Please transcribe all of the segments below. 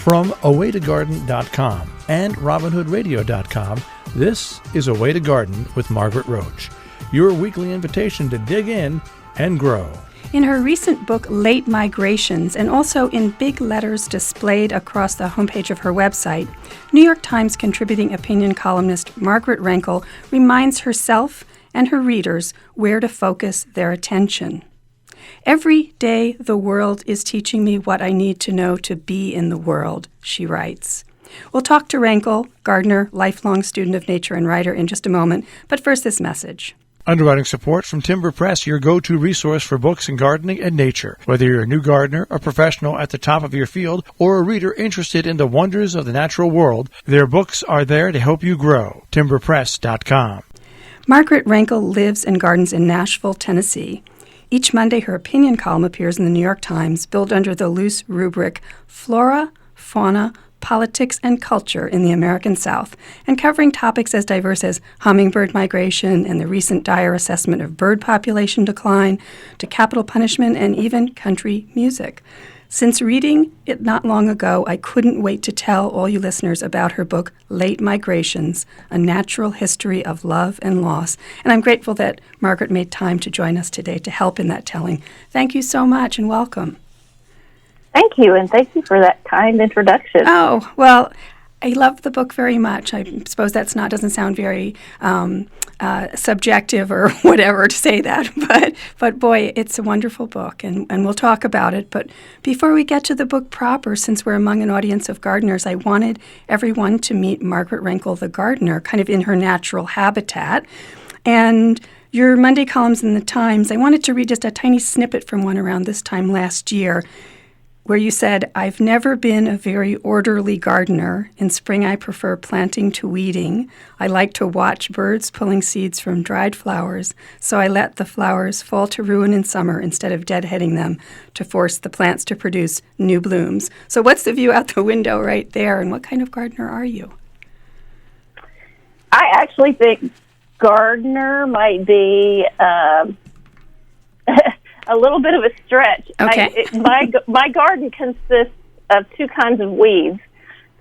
From awaytogarden.com and robinhoodradio.com, this is A Way to Garden with Margaret Roach, your weekly invitation to dig in and grow. In her recent book, Late Migrations, and also in big letters displayed across the homepage of her website, New York Times contributing opinion columnist Margaret Renkl reminds herself and her readers where to focus their attention. Every day the world is teaching me what I need to know to be in the world, she writes. We'll talk to Renkl, gardener, lifelong student of nature and writer, in just a moment, but first this message. Underwriting support from Timber Press, your go-to resource for books in gardening and nature. Whether you're a new gardener, a professional at the top of your field, or a reader interested in the wonders of the natural world, their books are there to help you grow. timberpress.com. Margaret Renkl lives and gardens in Nashville, Tennessee. Each Monday, her opinion column appears in the New York Times, billed under the loose rubric Flora, Fauna, Politics, and Culture in the American South, and covering topics as diverse as hummingbird migration and the recent dire assessment of bird population decline, to capital punishment, and even country music. Since reading it not long ago, I couldn't wait to tell all you listeners about her book, Late Migrations, A Natural History of Love and Loss. And I'm grateful that Margaret made time to join us today to help in that telling. Thank you so much and welcome. Thank you, and thank you for that kind introduction. Oh, well, I love the book very much. I suppose doesn't sound very subjective or whatever to say that, but boy, it's a wonderful book, and we'll talk about it. But before we get to the book proper, since we're among an audience of gardeners, I wanted everyone to meet Margaret Renkl, the gardener, kind of in her natural habitat. And your Monday columns in the Times, I wanted to read just a tiny snippet from one around this time last year, where you said, I've never been a very orderly gardener. In spring, I prefer planting to weeding. I like to watch birds pulling seeds from dried flowers, so I let the flowers fall to ruin in summer instead of deadheading them to force the plants to produce new blooms. So what's the view out the window right there, and what kind of gardener are you? I actually think gardener might be a little bit of a stretch. Okay. My garden consists of two kinds of weeds,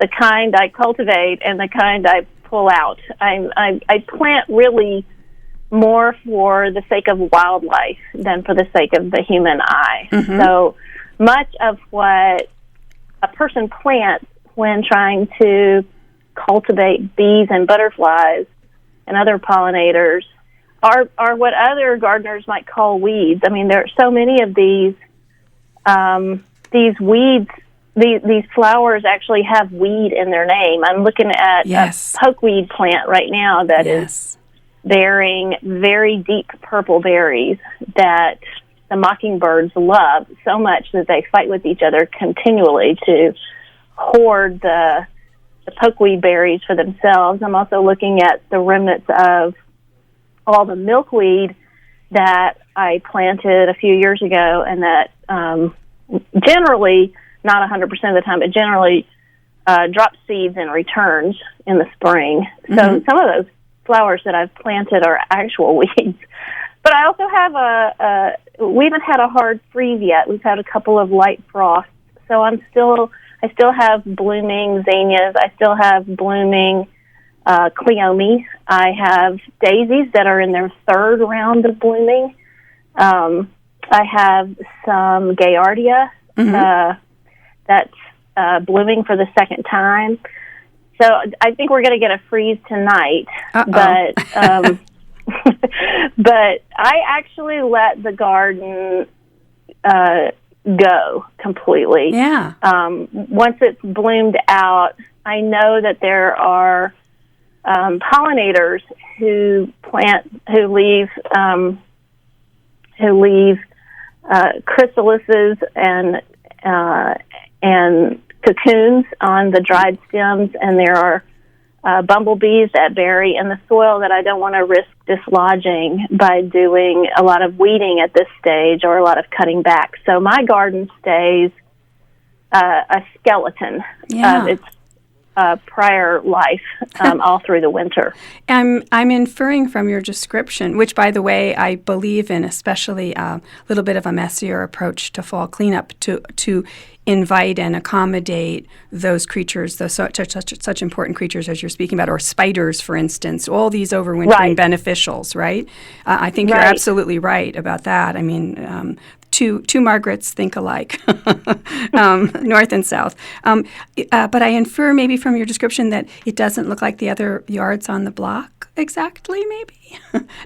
the kind I cultivate and the kind I pull out. I plant really more for the sake of wildlife than for the sake of the human eye. Mm-hmm. So much of what a person plants when trying to cultivate bees and butterflies and other pollinators are what other gardeners might call weeds. I mean, there are so many of these weeds. These flowers actually have weed in their name. I'm looking at a pokeweed plant right now that is bearing very deep purple berries that the mockingbirds love so much that they fight with each other continually to hoard the pokeweed berries for themselves. I'm also looking at the remnants of all the milkweed that I planted a few years ago, and that generally, not 100% of the time, but generally drops seeds and returns in the spring. Mm-hmm. So some of those flowers that I've planted are actual weeds. But I also have we haven't had a hard freeze yet. We've had a couple of light frosts. So I still have blooming zinnias. I still have blooming cleome. I have daisies that are in their third round of blooming. I have some Gaillardia that's blooming for the second time. So I think we're going to get a freeze tonight. But but I actually let the garden go completely. Yeah. Once it's bloomed out, I know that there are pollinators who leave chrysalises and cocoons on the dried stems, and there are bumblebees that bury in the soil that I don't want to risk dislodging by doing a lot of weeding at this stage or a lot of cutting back. So my garden stays a skeleton. Yeah. prior life all through the winter. I'm inferring from your description, which, by the way, I believe in, especially a little bit of a messier approach to fall cleanup, to invite and accommodate those creatures, those such important creatures as you're speaking about, or spiders, for instance, all these overwintering beneficials, right? I think you're absolutely right about that. I mean, two Margarets think alike, north and south. But I infer maybe from your description that it doesn't look like the other yards on the block exactly, maybe?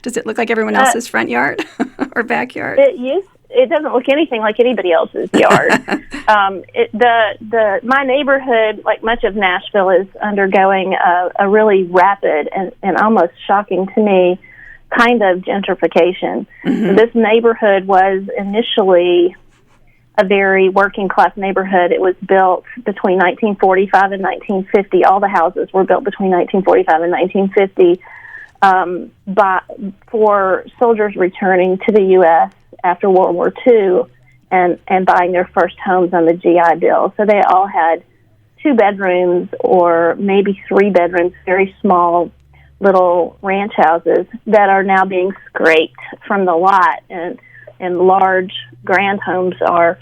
Does it look like everyone else's front yard or backyard? It doesn't look anything like anybody else's yard. My neighborhood, like much of Nashville, is undergoing a really rapid and almost shocking to me kind of gentrification. Mm-hmm. This neighborhood was initially a very working class neighborhood. It was built between 1945 and 1950. All the houses were built between 1945 and 1950 for soldiers returning to the U.S. after World War II and buying their first homes on the GI Bill. So they all had 2 bedrooms or maybe 3 bedrooms, very small little ranch houses that are now being scraped from the lot, and large grand homes are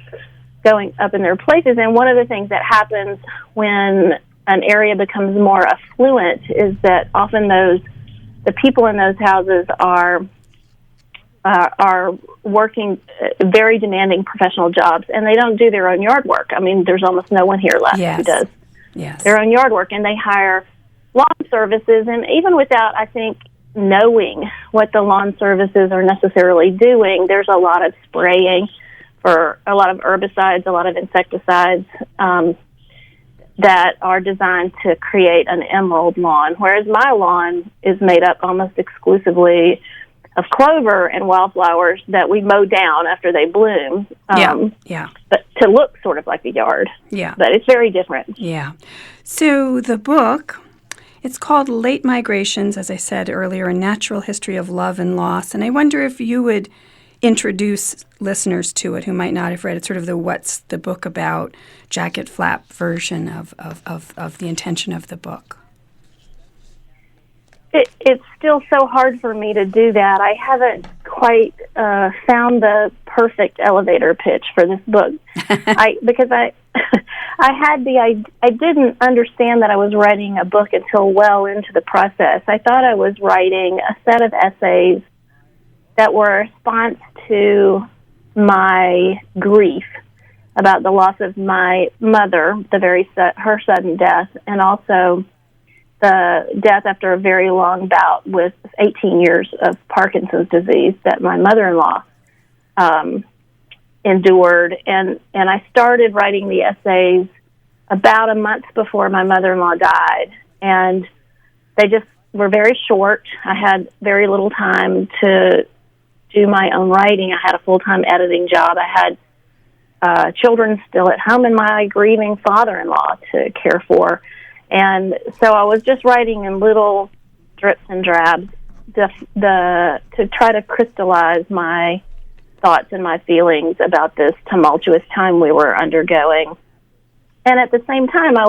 going up in their places. And one of the things that happens when an area becomes more affluent is that often the people in those houses are working very demanding professional jobs, and they don't do their own yard work. I mean, there's almost no one here left who does their own yard work, and they hire lawn services. And even without, I think, knowing what the lawn services are necessarily doing, there's a lot of spraying for a lot of herbicides, a lot of insecticides that are designed to create an emerald lawn, whereas my lawn is made up almost exclusively of clover and wildflowers that we mow down after they bloom. But to look sort of like a yard. Yeah. But it's very different. Yeah. So the book, it's called Late Migrations, as I said earlier, A Natural History of Love and Loss. And I wonder if you would introduce listeners to it who might not have read it, sort of the what's the book about jacket flap version of the intention of the book. It's still so hard for me to do that. I haven't quite found the perfect elevator pitch for this book. Because I didn't understand that I was writing a book until well into the process. I thought I was writing a set of essays that were a response to my grief about the loss of my mother, her sudden death, and also the death after a very long bout with 18 years of Parkinson's disease that my mother-in-law endured. And I started writing the essays about a month before my mother-in-law died. And they just were very short. I had very little time to do my own writing. I had a full-time editing job. I had children still at home and my grieving father-in-law to care for. And so I was just writing in little drips and drabs to try to crystallize my thoughts and my feelings about this tumultuous time we were undergoing. And at the same time I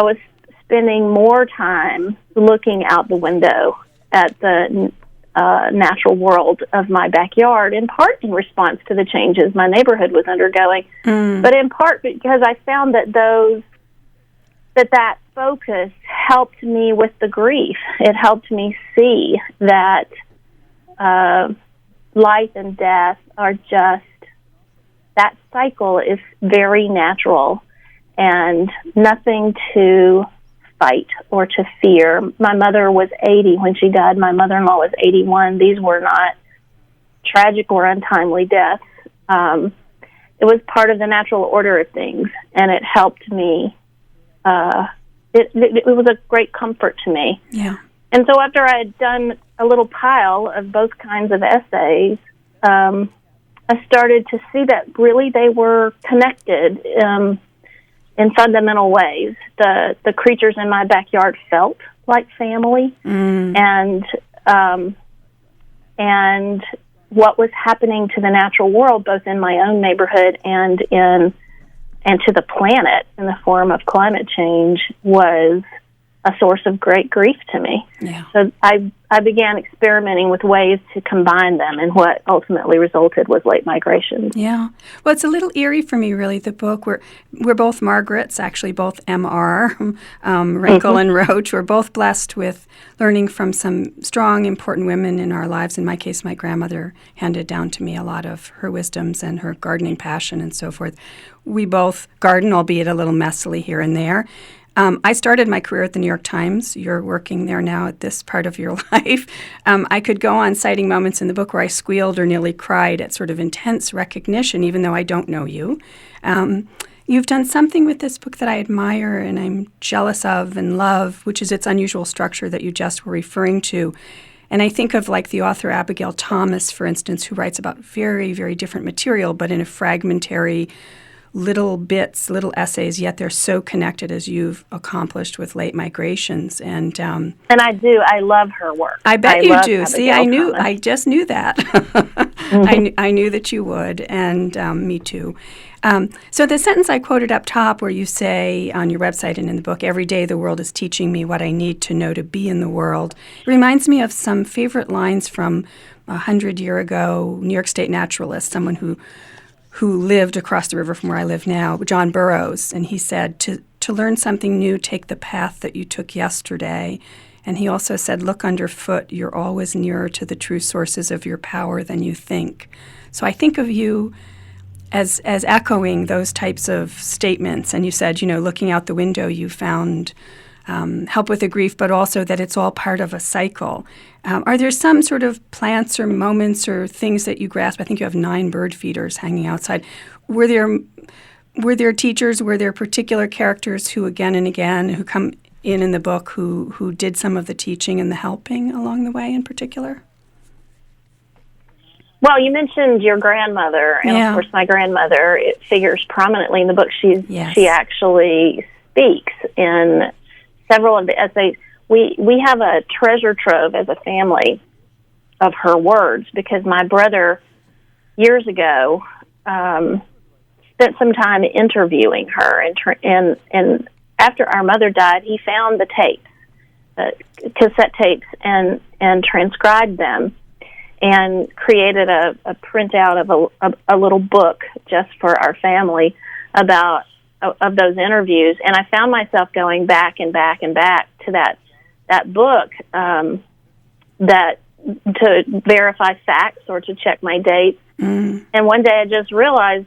was spending more time looking out the window at the natural world of my backyard, in part in response to the changes my neighborhood was undergoing, but in part because I found that that focus helped me with the grief. It helped me see that life and death are just, that cycle is very natural and nothing to fight or to fear. My mother was 80 when she died. My mother-in-law was 81. These were not tragic or untimely deaths. It was part of the natural order of things, and it helped me. It was a great comfort to me. Yeah. And so after I had done a little pile of both kinds of essays, I started to see that really they were connected in fundamental ways. The creatures in my backyard felt like family, and what was happening to the natural world, both in my own neighborhood and and to the planet in the form of climate change was a source of great grief to me. Yeah. So I began experimenting with ways to combine them, and what ultimately resulted was late migration. Yeah. Well, it's a little eerie for me, really, the book. We're both Margarets, actually both M.R., Renkl and Roach. We're both blessed with learning from some strong, important women in our lives. In my case, my grandmother handed down to me a lot of her wisdoms and her gardening passion and so forth. We both garden, albeit a little messily here and there. I started my career at the New York Times. You're working there now at this part of your life. I could go on citing moments in the book where I squealed or nearly cried at sort of intense recognition, even though I don't know you. You've done something with this book that I admire and I'm jealous of and love, which is its unusual structure that you just were referring to. And I think of like the author Abigail Thomas, for instance, who writes about very, very different material, but in a fragmentary little bits, little essays, yet they're so connected as you've accomplished with late migrations. And I do. I love her work. I bet you do. Abigail See, Thomas. I just knew that. I knew that you would, and me too. So the sentence I quoted up top where you say on your website and in the book, every day the world is teaching me what I need to know to be in the world, reminds me of some favorite lines from 100 years ago, New York State naturalist, someone who lived across the river from where I live now, John Burroughs, and he said, to learn something new, take the path that you took yesterday. And he also said, look underfoot, you're always nearer to the true sources of your power than you think. So I think of you as echoing those types of statements. And you said, looking out the window, you found help with the grief, but also that it's all part of a cycle. Are there some sort of plants or moments or things that you grasp? I think you have 9 bird feeders hanging outside. Were there teachers, were there particular characters who again and again, who come in the book, who did some of the teaching and the helping along the way in particular? Well, you mentioned your grandmother, and of course my grandmother, it figures prominently in the book. She actually speaks in several of the essays. We have a treasure trove as a family of her words, because my brother years ago spent some time interviewing her, and after our mother died, he found the tapes, cassette tapes, and transcribed them and created a printout of a little book just for our family about of those interviews. And I found myself going back and back and back to that book that to verify facts or to check my dates. And one day I just realized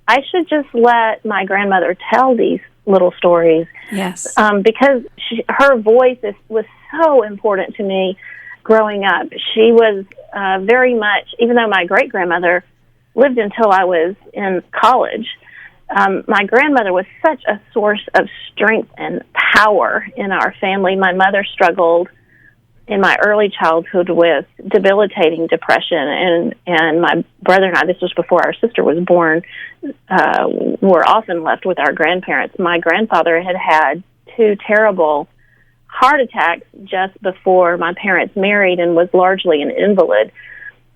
I should just let my grandmother tell these little stories. Yes. Because her voice was so important to me growing up. She was very much, even though my great-grandmother lived until I was in college, my grandmother was such a source of strength and power in our family. My mother struggled in my early childhood with debilitating depression, and my brother and I, this was before our sister was born, were often left with our grandparents. My grandfather had 2 terrible heart attacks just before my parents married and was largely an invalid.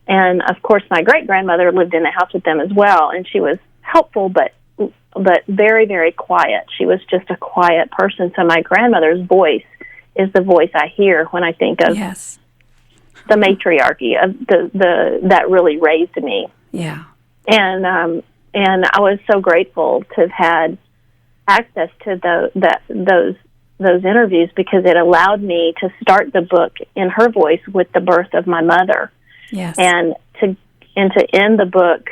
And, of course, my great-grandmother lived in the house with them as well, and she was helpful but very, very quiet. She was just a quiet person. So my grandmother's voice is the voice I hear when I think of the matriarchy of the that really raised me. Yeah. And I was so grateful to have had access to those interviews, because it allowed me to start the book in her voice with the birth of my mother. Yes. And to end the book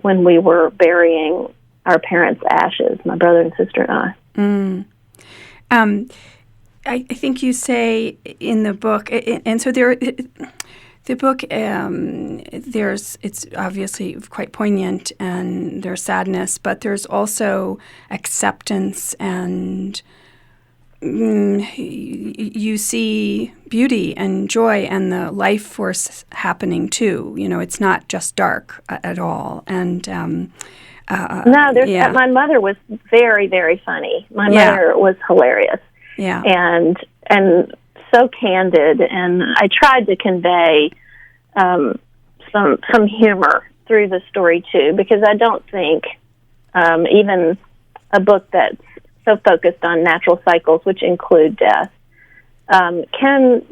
when we were burying our parents' ashes, my brother and sister and I. I think you say in the book, and so the book, it's obviously quite poignant, and there's sadness, but there's also acceptance, and you see beauty and joy and the life force happening too. It's not just dark at all. And no, my mother was very, very funny. My mother was hilarious. Yeah. And so candid, and I tried to convey some humor through the story too, because I don't think even a book that's so focused on natural cycles, which include death, can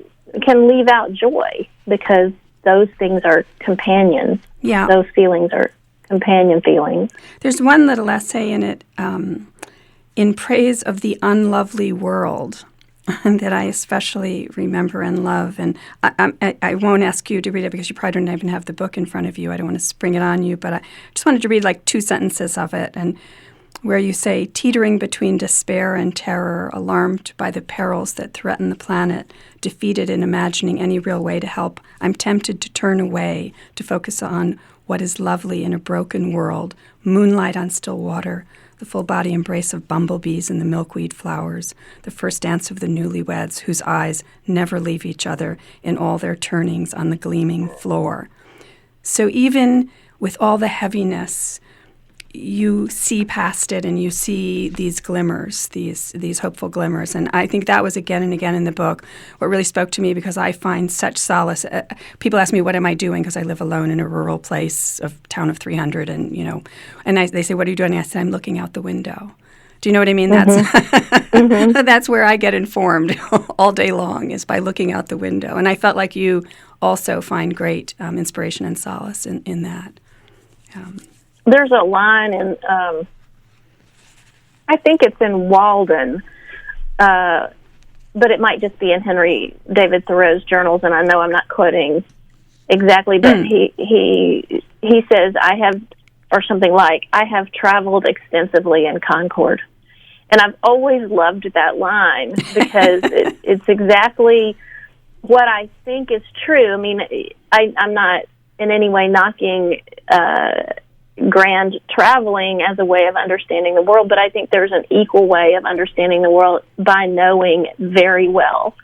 leave out joy, because those things are companions. Yeah. Those feelings are companion feelings. There's one little essay in it, in praise of the unlovely world, that I especially remember and love. And I won't ask you to read it because you probably don't even have the book in front of you. I don't want to spring it on you, but I just wanted to read like 2 sentences of it, and where you say, teetering between despair and terror, alarmed by the perils that threaten the planet, defeated in imagining any real way to help, I'm tempted to turn away, to focus on what is lovely in a broken world, moonlight on still water, the full body embrace of bumblebees and the milkweed flowers, the first dance of the newlyweds whose eyes never leave each other in all their turnings on the gleaming floor. So even with all the heaviness, you see past it and you see these glimmers, these hopeful glimmers. And I think that was again and again in the book what really spoke to me, because I find such solace. People ask me, what am I doing? Because I live alone in a rural place, a town of 300, and, they say, what are you doing? I said, I'm looking out the window. Do you know what I mean? Mm-hmm. That's that's where I get informed all day long, is by looking out the window. And I felt like you also find great inspiration and solace in that. There's a line in, I think it's in Walden, but it might just be in Henry David Thoreau's journals, and I know I'm not quoting exactly, but he says, I have traveled extensively in Concord. And I've always loved that line, because it's exactly what I think is true. I mean, I'm not in any way knocking grand traveling as a way of understanding the world, but I think there's an equal way of understanding the world by knowing very well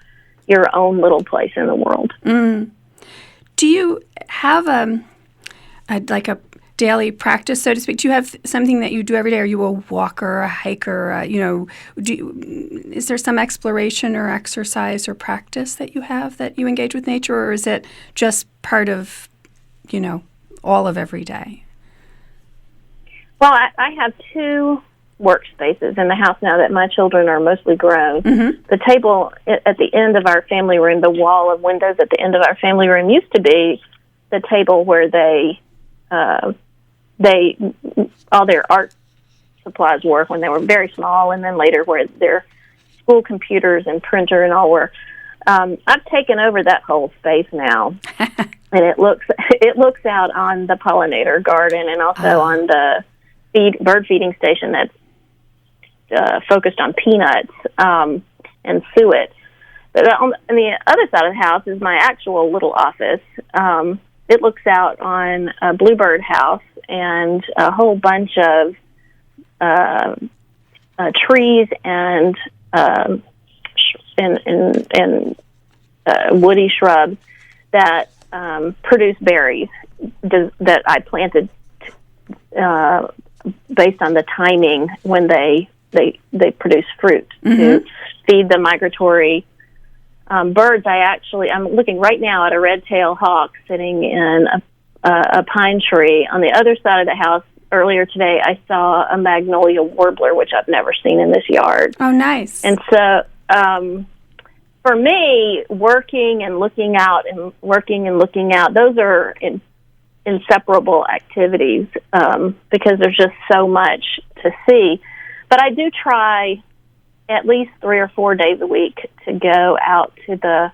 your own little place in the world. Do you have a daily practice, so to speak? Do you have something that you do every day? Are you a walker, a hiker? Is there some exploration or exercise or practice that you have that you engage with nature, or is it just part of, all of every day? Well, I have 2 workspaces in the house now that my children are mostly grown. Mm-hmm. The table at the end of our family room, the wall of windows at the end of our family room, used to be the table where they all their art supplies were when they were very small, and then later where their school computers and printer and all were. I've taken over that whole space now, and it looks out on the pollinator garden and also on the bird feeding station that's focused on peanuts and suet. But on the other side of the house is my actual little office. It looks out on a bluebird house and a whole bunch of trees and woody shrubs that produce berries that I planted based on the timing when they produce fruit to feed the migratory birds. I'm looking right now at a red-tailed hawk sitting in a pine tree. On the other side of the house, earlier today, I saw a magnolia warbler, which I've never seen in this yard. Oh, nice. And so for me, working and looking out, those are inseparable activities because there's just so much to see. But I do try at least 3 or 4 days a week to go out to the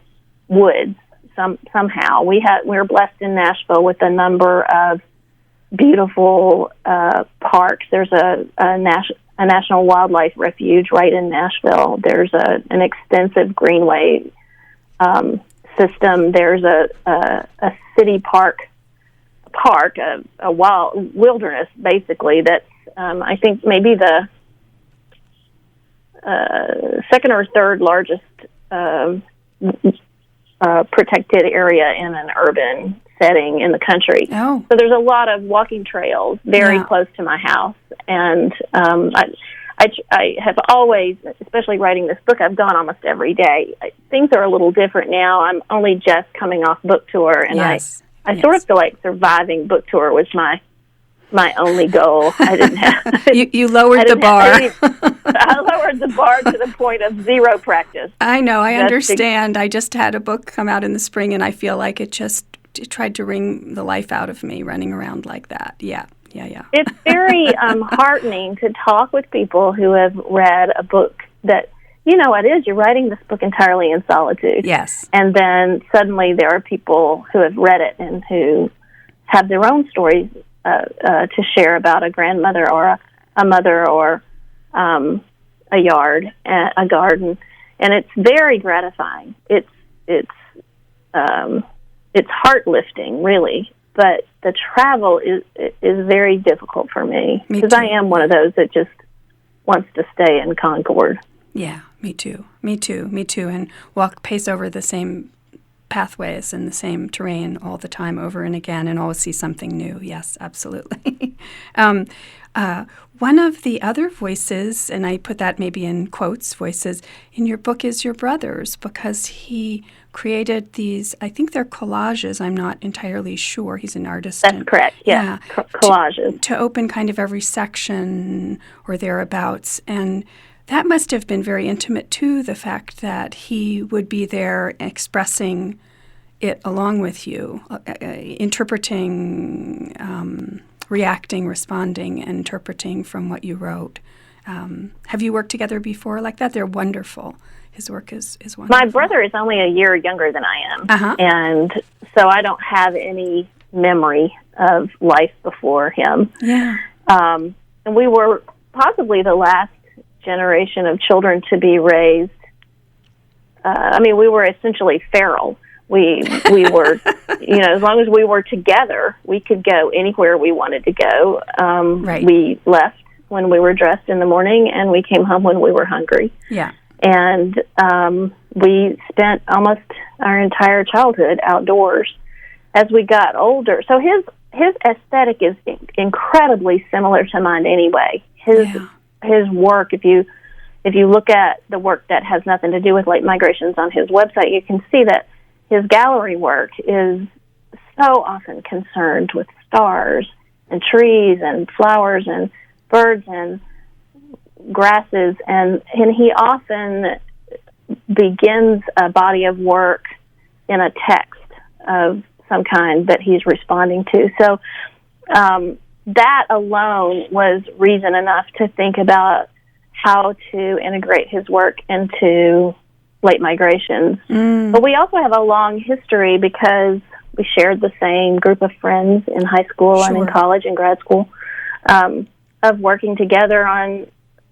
woods somehow. We're blessed in Nashville with a number of beautiful parks. There's a national wildlife refuge right in Nashville. There's an extensive greenway system. There's a city park, a wild wilderness, basically, that's I think maybe the second or third largest protected area in an urban setting in the country. Oh. So there's a lot of walking trails very close to my house. And I have always, especially writing this book, I've gone almost every day. Things are a little different now. I'm only just coming off book tour, and I sort of feel like surviving book tour was my only goal. I didn't have you lowered the bar. I lowered the bar to the point of zero practice. I know. I understand. I just had a book come out in the spring, and I feel like it tried to wring the life out of me running around like that. Yeah. It's very heartening to talk with people who have read a book that, you're writing this book entirely in solitude. Yes. And then suddenly there are people who have read it and who have their own stories to share about a grandmother or a mother or a yard, a garden, and it's very gratifying. It's heart lifting, really. But the travel is very difficult for me because I am one of those that just wants to stay in Concord. Yeah, me too. And pace over the same pathways and the same terrain all the time, over and again, and always see something new. Yes, absolutely. One of the other voices, and I put that maybe in quotes, voices, in your book is your brother's, because he created these, I think they're collages, I'm not entirely sure. He's an artist. That's correct, yeah. Collages. To open kind of every section or thereabouts. And that must have been very intimate, too, the fact that he would be there expressing it along with you, interpreting, reacting, responding, and interpreting from what you wrote. Have you worked together before like that? They're wonderful. His work is wonderful. My brother is only a year younger than I am, and so I don't have any memory of life before him. Yeah. And we were possibly the last generation of children to be raised. We were essentially feral. We were, as long as we were together, we could go anywhere we wanted to go. Right. We left when we were dressed in the morning, and we came home when we were hungry. Yeah. And we spent almost our entire childhood outdoors. As we got older, so his aesthetic is incredibly similar to mine anyway. His work, if you look at the work that has nothing to do with late migrations on his website, you can see that his gallery work is so often concerned with stars and trees and flowers and birds and grasses, and he often begins a body of work in a text of some kind that he's responding to. So that alone was reason enough to think about how to integrate his work into late migrations. But we also have a long history because we shared the same group of friends in high school and in college and grad school, of working together on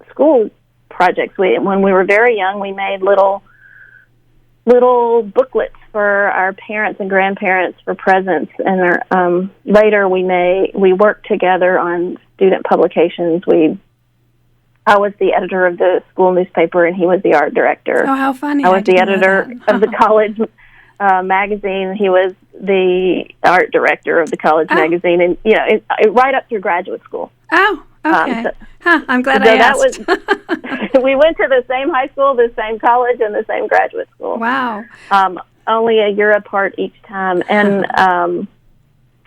school projects. When we were very young, we made little booklets for our parents and grandparents for presents, and later we worked together on student publications. I was the editor of the school newspaper, and he was the art director. Oh, how funny. I was the editor of the college magazine. He was the art director of the college magazine, and right up through graduate school. Oh, okay. I'm glad I asked. We went to the same high school, the same college, and the same graduate school. Wow. Only a year apart each time. And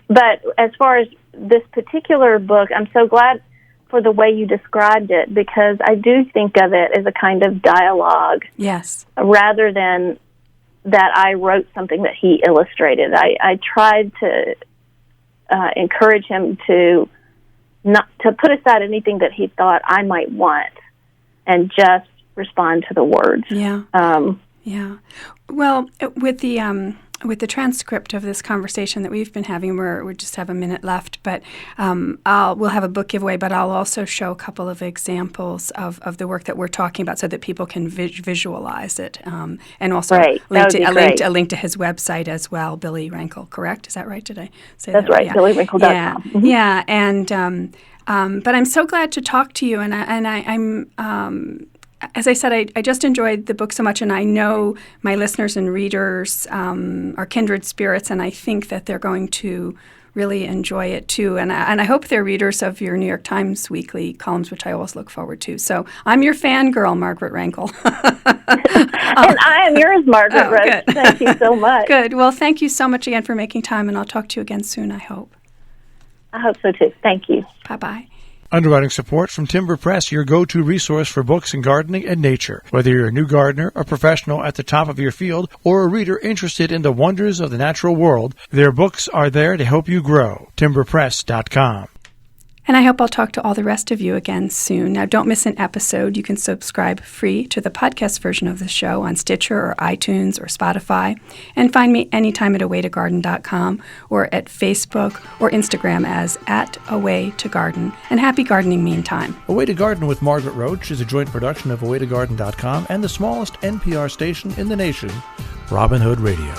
but as far as this particular book, I'm so glad for the way you described it, because I do think of it as a kind of dialogue. Yes. Rather than that I wrote something that he illustrated. I tried to encourage him to not to put aside anything that he thought I might want and just respond to the words. Yeah. Yeah. Well, with the transcript of this conversation that we've been having, we just have a minute left, but we'll have a book giveaway, but I'll also show a couple of examples of the work that we're talking about so that people can visualize it, and also a link to his website as well, Billy Renkl, correct? Is that right? Did I say that? That's right, yeah. BillyRenkl.com. Yeah, yeah, and but I'm so glad to talk to you, and I'm as I said, I just enjoyed the book so much, and I know my listeners and readers are kindred spirits, and I think that they're going to really enjoy it too. And I hope they're readers of your New York Times weekly columns, which I always look forward to. So I'm your fangirl, Margaret Renkl. And I am yours, Margaret Roach. Thank you so much. Good. Well, thank you so much again for making time, and I'll talk to you again soon, I hope. I hope so too. Thank you. Bye-bye. Underwriting support from Timber Press, your go-to resource for books in gardening and nature. Whether you're a new gardener, a professional at the top of your field, or a reader interested in the wonders of the natural world, their books are there to help you grow. timberpress.com. And I hope I'll talk to all the rest of you again soon. Now, don't miss an episode. You can subscribe free to the podcast version of the show on Stitcher or iTunes or Spotify. And find me anytime at awaytogarden.com or at Facebook or Instagram as @awaytogarden. And happy gardening meantime. Away to Garden with Margaret Roach is a joint production of awaytogarden.com and the smallest NPR station in the nation, Robin Hood Radio.